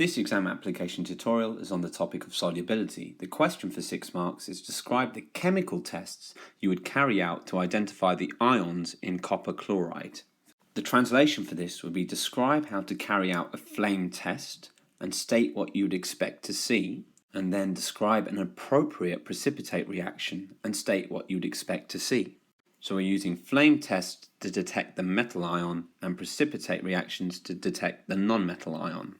This exam application tutorial is on the topic of solubility. The question for 6 marks is describe the chemical tests you would carry out to identify the ions in copper chloride. The translation for this would be describe how to carry out a flame test and state what you would expect to see, and then describe an appropriate precipitate reaction and state what you would expect to see. So we're using flame tests to detect the metal ion and precipitate reactions to detect the non-metal ion.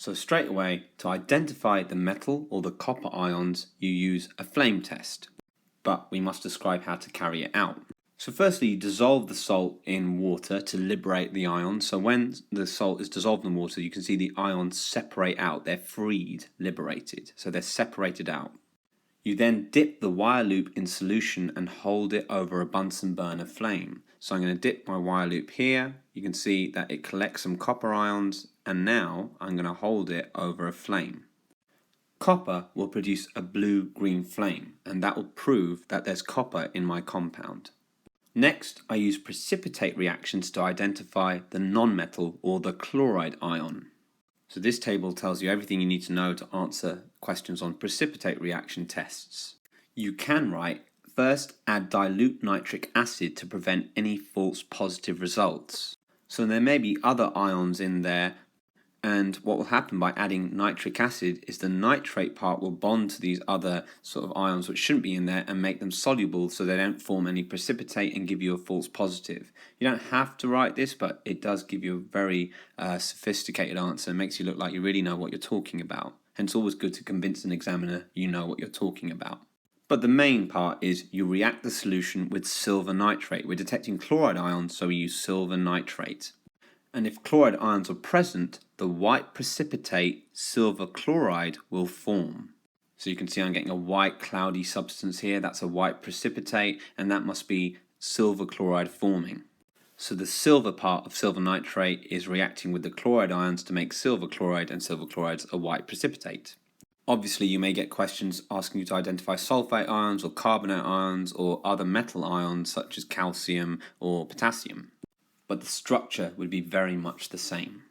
So straight away, to identify the metal or the copper ions, you use a flame test, but we must describe how to carry it out. So firstly, you dissolve the salt in water to liberate the ions. So when the salt is dissolved in water, you can see the ions separate out. They're freed, liberated, so they're separated out. You then dip the wire loop in solution and hold it over a Bunsen burner flame. So I'm going to dip my wire loop here. You can see that it collects some copper ions, and now I'm going to hold it over a flame. Copper will produce a blue-green flame, and that will prove that there's copper in my compound. Next, I use precipitate reactions to identify the non-metal or the chloride ion. So this table tells you everything you need to know to answer questions on precipitate reaction tests. You can write, first add dilute nitric acid to prevent any false positive results. So there may be other ions in there, and what will happen by adding nitric acid is the nitrate part will bond to these other sort of ions which shouldn't be in there and make them soluble so they don't form any precipitate and give you a false positive. You don't have to write this, but it does give you a very sophisticated answer and makes you look like you really know what you're talking about. And it's always good to convince an examiner you know what you're talking about. But the main part is you react the solution with silver nitrate. We're detecting chloride ions, so we use silver nitrate. And if chloride ions are present, the white precipitate, silver chloride, will form. So you can see I'm getting a white cloudy substance here. That's a white precipitate, and that must be silver chloride forming. So the silver part of silver nitrate is reacting with the chloride ions to make silver chloride, and silver chloride's a white precipitate. Obviously, you may get questions asking you to identify sulfate ions or carbonate ions or other metal ions such as calcium or potassium. But the structure would be very much the same.